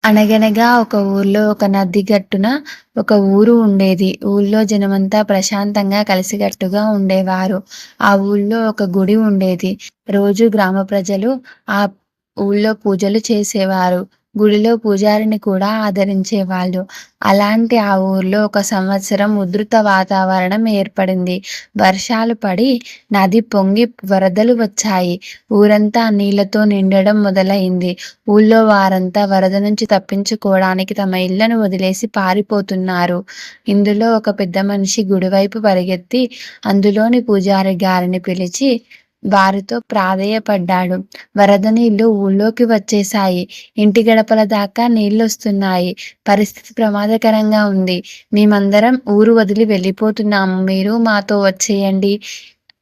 అనగనగా ఒక ఊర్లో ఒక నది గట్టున ఒక ఊరు ఉండేది. ఊళ్ళో జనమంతా ప్రశాంతంగా కలిసికట్టుగా ఉండేవారు. ఆ ఊళ్ళో ఒక గుడి ఉండేది. రోజు గ్రామ ప్రజలు ఆ ఊళ్ళో పూజలు చేసేవారు. గుడిలో పూజారిని కూడా ఆదరించేవాళ్ళు. అలాంటి ఆ ఊర్లో ఒక సంవత్సరం ఉధృత వాతావరణం ఏర్పడింది. వర్షాలు పడి నది పొంగి వరదలు వచ్చాయి. ఊరంతా నీళ్లతో నిండడం మొదలైంది. ఊళ్ళో వారంతా వరద నుంచి తప్పించుకోవడానికి తమ ఇళ్లను వదిలేసి పారిపోతున్నారు. ఇందులో ఒక పెద్ద మనిషి గుడివైపు పరిగెత్తి అందులోని పూజారి గారిని పిలిచి వారితో ప్రాధేయపడ్డాడు. వరద నీళ్లు ఊళ్ళోకి వచ్చేశాయి. ఇంటి గడపల దాకా నీళ్లొస్తున్నాయి. పరిస్థితి ప్రమాదకరంగా ఉంది. మేమందరం ఊరు వదిలి వెళ్ళిపోతున్నాము. మీరు మాతో వచ్చేయండి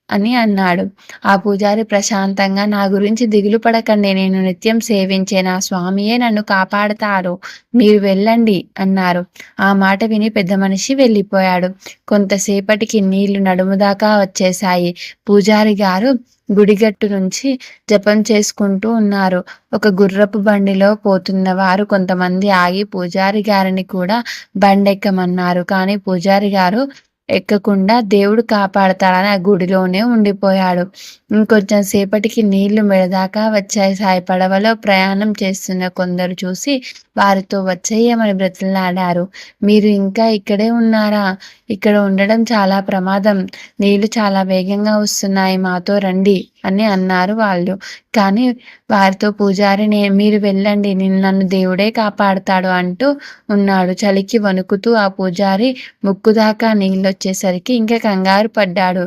అని అన్నాడు. ఆ పూజారి ప్రశాంతంగా, నా గురించి దిగులు పడకండి. నేను నిత్యం సేవించే నా స్వామియే నన్ను కాపాడతారు. మీరు వెళ్ళండి అన్నారు. ఆ మాట విని పెద్ద మనిషి వెళ్ళిపోయాడు. కొంతసేపటికి నీళ్లు నడుము దాకా వచ్చేశాయి. పూజారి గారు గుడిగట్టు నుంచి జపం చేసుకుంటూ ఉన్నారు. ఒక గుర్రపు బండిలో పోతున్న వారు కొంతమంది ఆగి పూజారి గారిని కూడా బండెక్కమన్నారు. కానీ పూజారి గారు ఎక్కకుండా దేవుడు కాపాడతాడని ఆ గుడిలోనే ఉండిపోయాడు. ఇంకొంచెం సేపటికి నీళ్లు మెడదాకా వచ్చేశాయి. పడవలో ప్రయాణం చేస్తున్న కొందరు చూసి వారితో వచ్చేయమని బ్రతిమలాడారు. మీరు ఇంకా ఇక్కడే ఉన్నారా? ఇక్కడ ఉండడం చాలా ప్రమాదం. నీళ్లు చాలా వేగంగా వస్తున్నాయి. మాతో రండి అని అన్నారు వాళ్ళు. కానీ వారితో పూజారి మీరు వెళ్ళండి, నన్ను దేవుడే కాపాడతాడు అంటూ ఉన్నాడు. చలికి వణుకుతూ ఆ పూజారి ముక్కు దాకా నీళ్ళొచ్చేసరికి ఇంకా కంగారు పడ్డాడు.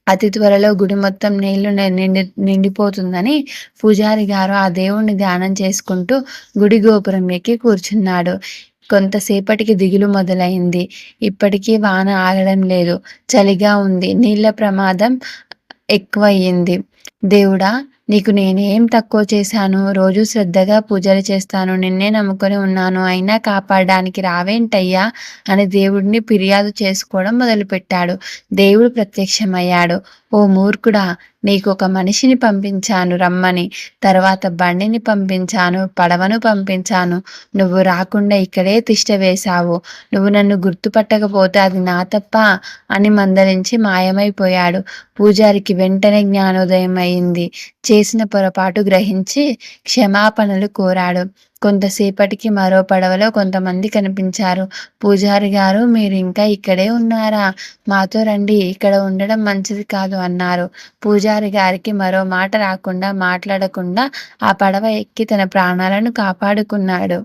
అతి త్వరలో గుడి మొత్తం నీళ్లు నిండిపోతుందని పూజారి గారు ఆ దేవుణ్ణి ధ్యానం చేసుకుంటూ గుడి గోపురం ఎక్కి కూర్చున్నాడు. కొంతసేపటికి దిగులు మొదలైంది. ఇప్పటికీ వాన ఆగడం లేదు. చలిగా ఉంది. నీళ్ల ప్రమాదం ఎక్కువయ్యింది. దేవుడా, నీకు నేనేం తక్కువ చేశాను? రోజూ శ్రద్ధగా పూజలు చేస్తాను. నిన్నే నమ్ముకొని ఉన్నాను. అయినా కాపాడడానికి రావేంటయ్యా అని దేవుడిని ఫిర్యాదు చేసుకోవడం మొదలుపెట్టాడు. దేవుడు ప్రత్యక్షమయ్యాడు. ఓ మూర్ఖుడా, నీకొక మనిషిని పంపించాను రమ్మని. తర్వాత బండిని పంపించాను, పడవను పంపించాను. నువ్వు రాకుండా ఇక్కడే తిష్ట వేశావు. నువ్వు నన్ను గుర్తుపట్టకపోతే అది నా తప్ప అని మందలించి మాయమైపోయాడు. పూజారికి వెంటనే జ్ఞానోదయం అయింది. చేసిన పొరపాటు గ్రహించి క్షమాపణలు కోరాడు. కొంతసేపటికి మరో పడవలో కొంతమంది కనిపించారు. పూజారి గారు, మీరు ఇంకా ఇక్కడే ఉన్నారా? మాతో రండి, ఇక్కడ ఉండడం మంచిది కాదు అన్నారు. పూజారి గారికి మరో మాట రాకుండా మాట్లాడకుండా ఆ పడవ ఎక్కి తన ప్రాణాలను కాపాడుకున్నాడు.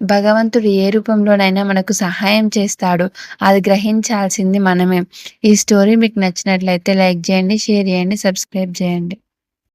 భగవంతుడు ఏ రూపంలోనైనా మనకు సహాయం చేస్తాడు. అది గ్రహించాల్సింది మనమే. ఈ స్టోరీ మీకు నచ్చినట్లయితే లైక్ చేయండి, షేర్ చేయండి, సబ్స్క్రైబ్ చేయండి.